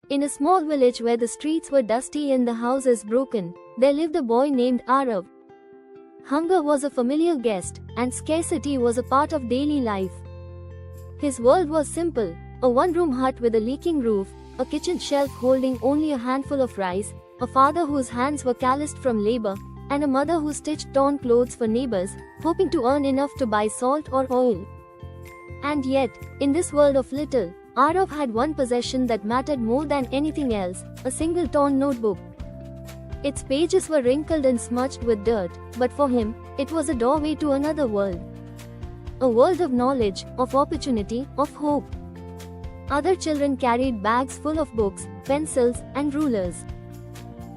In a small village where the streets were dusty and the houses broken, there lived a boy named Arav. Hunger was a familiar guest, and scarcity was a part of daily life. His world was simple: a one-room hut with a leaking roof, a kitchen shelf holding only a handful of rice, a father whose hands were calloused from labor, and a mother who stitched torn clothes for neighbors, hoping to earn enough to buy salt or oil. And yet, in this world of little, Arav had one possession that mattered more than anything else: a single torn notebook. Its pages were wrinkled and smudged with dirt, but for him, it was a doorway to another world. A world of knowledge, of opportunity, of hope. Other children carried bags full of books, pencils, and rulers.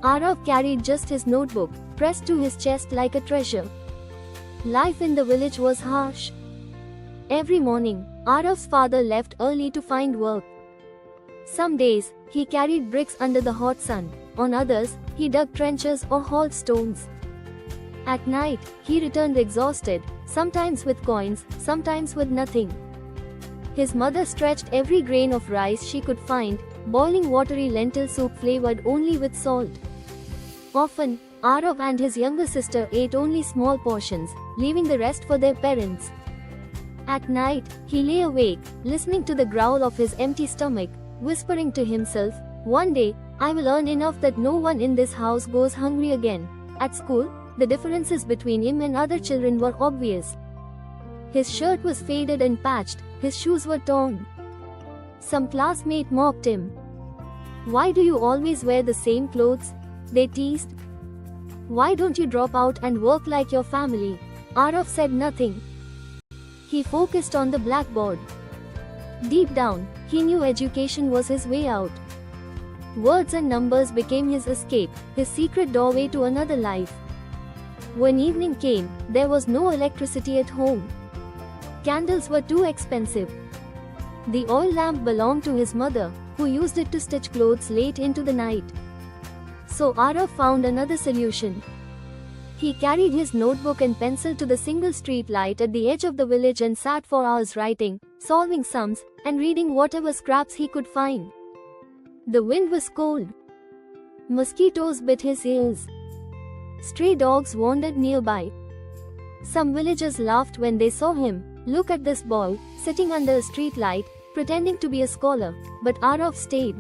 Arav carried just his notebook, pressed to his chest like a treasure. Life in the village was harsh. Every morning, Arav's father left early to find work. Some days, he carried bricks under the hot sun. On others, he dug trenches or hauled stones. At night, he returned exhausted, sometimes with coins, sometimes with nothing. His mother stretched every grain of rice she could find, boiling watery lentil soup flavored only with salt. Often, Arav and his younger sister ate only small portions, leaving the rest for their parents. At night, he lay awake, listening to the growl of his empty stomach, whispering to himself, "One day, I will earn enough that no one in this house goes hungry again." At school, the differences between him and other children were obvious. His shirt was faded and patched, his shoes were torn. Some classmate mocked him. "Why do you always wear the same clothes?" they teased. "Why don't you drop out and work like your family?" Arav said nothing. He focused on the blackboard. Deep down, he knew education was his way out. Words and numbers became his escape, his secret doorway to another life. When evening came, there was no electricity at home. Candles were too expensive. The oil lamp belonged to his mother, who used it to stitch clothes late into the night. So Arav found another solution. He carried his notebook and pencil to the single street light at the edge of the village and sat for hours writing, solving sums, and reading whatever scraps he could find. The wind was cold. Mosquitoes bit his ears. Stray dogs wandered nearby. Some villagers laughed when they saw him. "Look at this boy, sitting under a street light, pretending to be a scholar." But Arav stayed.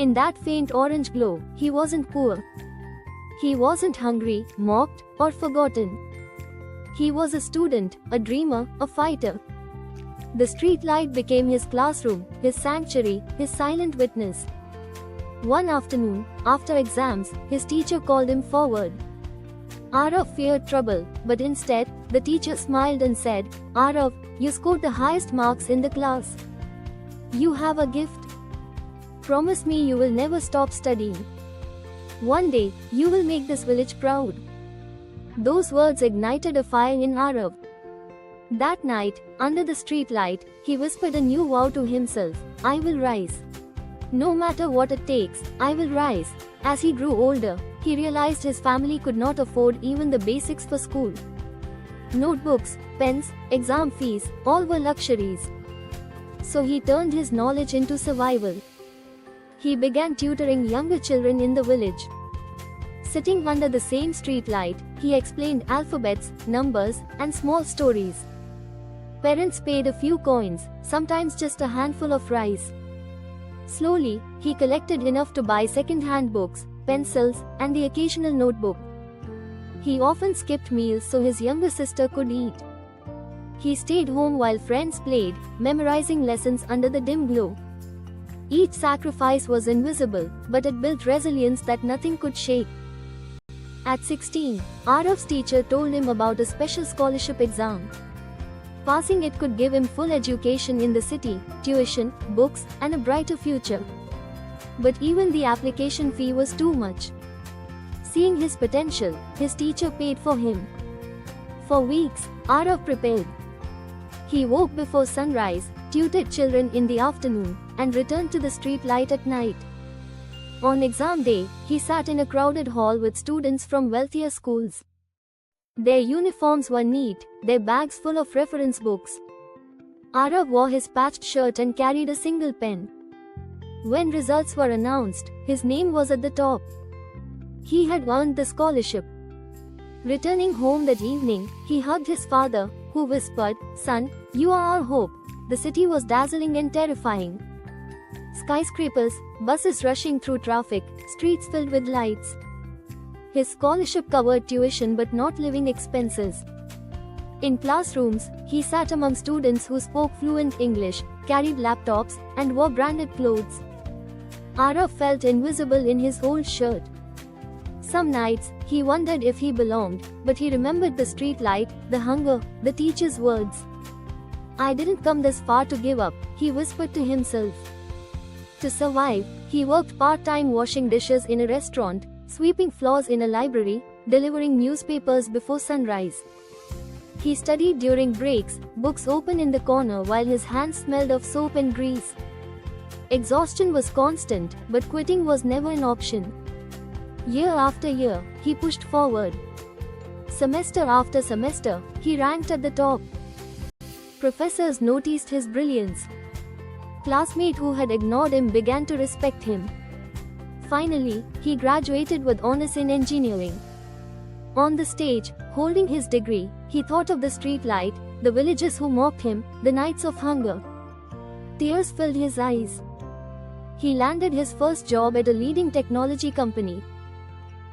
In that faint orange glow, he wasn't poor. He wasn't hungry, mocked, or forgotten. He was a student, a dreamer, a fighter. The street light became his classroom, his sanctuary, his silent witness. One afternoon, after exams, his teacher called him forward. Arav feared trouble, but instead, the teacher smiled and said, "Arav, you scored the highest marks in the class. You have a gift. Promise me you will never stop studying. One day, you will make this village proud." Those words ignited a fire in Arav. That night, under the street light, he whispered a new vow to himself: "I will rise. No matter what it takes, I will rise." As he grew older, he realized his family could not afford even the basics for school. Notebooks, pens, exam fees, all were luxuries. So he turned his knowledge into survival. He began tutoring younger children in the village. Sitting under the same street light, he explained alphabets, numbers, and small stories. Parents paid a few coins, sometimes just a handful of rice. Slowly, he collected enough to buy second-hand books, pencils, and the occasional notebook. He often skipped meals so his younger sister could eat. He stayed home while friends played, memorizing lessons under the dim glow. Each sacrifice was invisible, but it built resilience that nothing could shake. At 16, Arav's teacher told him about a special scholarship exam. Passing it could give him full education in the city, tuition, books, and a brighter future. But even the application fee was too much. Seeing his potential, his teacher paid for him. For weeks, Arav prepared. He woke before sunrise, tutored children in the afternoon, and returned to the street light at night. On exam day, he sat in a crowded hall with students from wealthier schools. Their uniforms were neat, their bags full of reference books. Arav wore his patched shirt and carried a single pen. When results were announced, his name was at the top. He had earned the scholarship. Returning home that evening, he hugged his father, who whispered, "Son, you are our hope." The city was dazzling and terrifying. Skyscrapers, buses rushing through traffic, streets filled with lights. His scholarship covered tuition but not living expenses. In classrooms, he sat among students who spoke fluent English, carried laptops, and wore branded clothes. Arav felt invisible in his old shirt. Some nights, he wondered if he belonged, but he remembered the street light, the hunger, the teacher's words. "I didn't come this far to give up," he whispered to himself. To survive, he worked part-time washing dishes in a restaurant, sweeping floors in a library, delivering newspapers before sunrise. He studied during breaks, books open in the corner while his hands smelled of soap and grease. Exhaustion was constant, but quitting was never an option. Year after year, he pushed forward. Semester after semester, he ranked at the top. Professors noticed his brilliance. Classmates who had ignored him began to respect him. Finally, he graduated with honors in engineering. On the stage, holding his degree, he thought of the street light, the villagers who mocked him, the nights of hunger. Tears filled his eyes. He landed his first job at a leading technology company.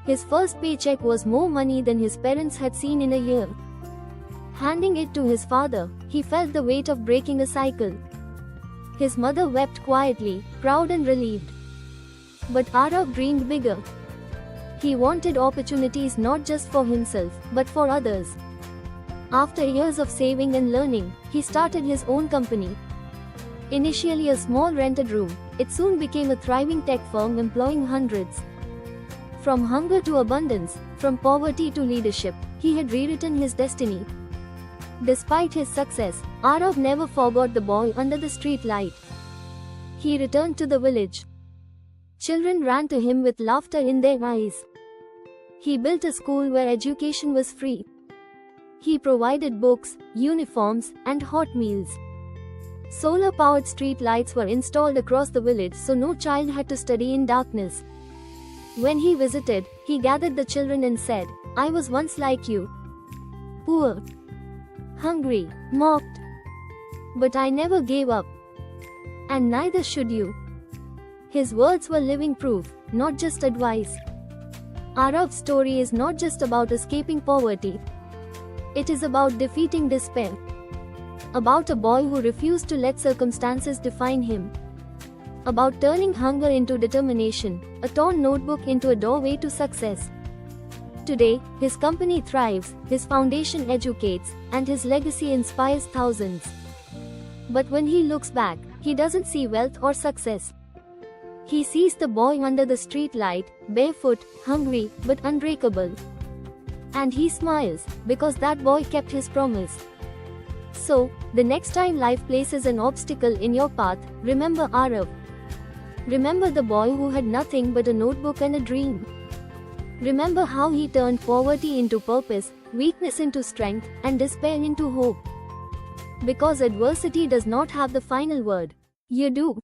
His first paycheck was more money than his parents had seen in a year. Handing it to his father, he felt the weight of breaking a cycle. His mother wept quietly, proud and relieved. But Arav dreamed bigger. He wanted opportunities not just for himself, but for others. After years of saving and learning, he started his own company. Initially a small rented room, it soon became a thriving tech firm employing hundreds. From hunger to abundance, from poverty to leadership, he had rewritten his destiny. Despite his success, Arav never forgot the boy under the street light. He returned to the village. Children ran to him with laughter in their eyes. He built a school where education was free. He provided books, uniforms, and hot meals. Solar-powered street lights were installed across the village so no child had to study in darkness. When he visited, he gathered the children and said, "I was once like you. Poor, hungry, mocked. But I never gave up. And neither should you." His words were living proof, not just advice. Arav's story is not just about escaping poverty. It is about defeating despair. About a boy who refused to let circumstances define him. About turning hunger into determination, a torn notebook into a doorway to success. Today, his company thrives, his foundation educates, and his legacy inspires thousands. But when he looks back, he doesn't see wealth or success. He sees the boy under the street light, barefoot, hungry, but unbreakable. And he smiles, because that boy kept his promise. So, the next time life places an obstacle in your path, remember Arav. Remember the boy who had nothing but a notebook and a dream. Remember how he turned poverty into purpose, weakness into strength, and despair into hope. Because adversity does not have the final word. You do.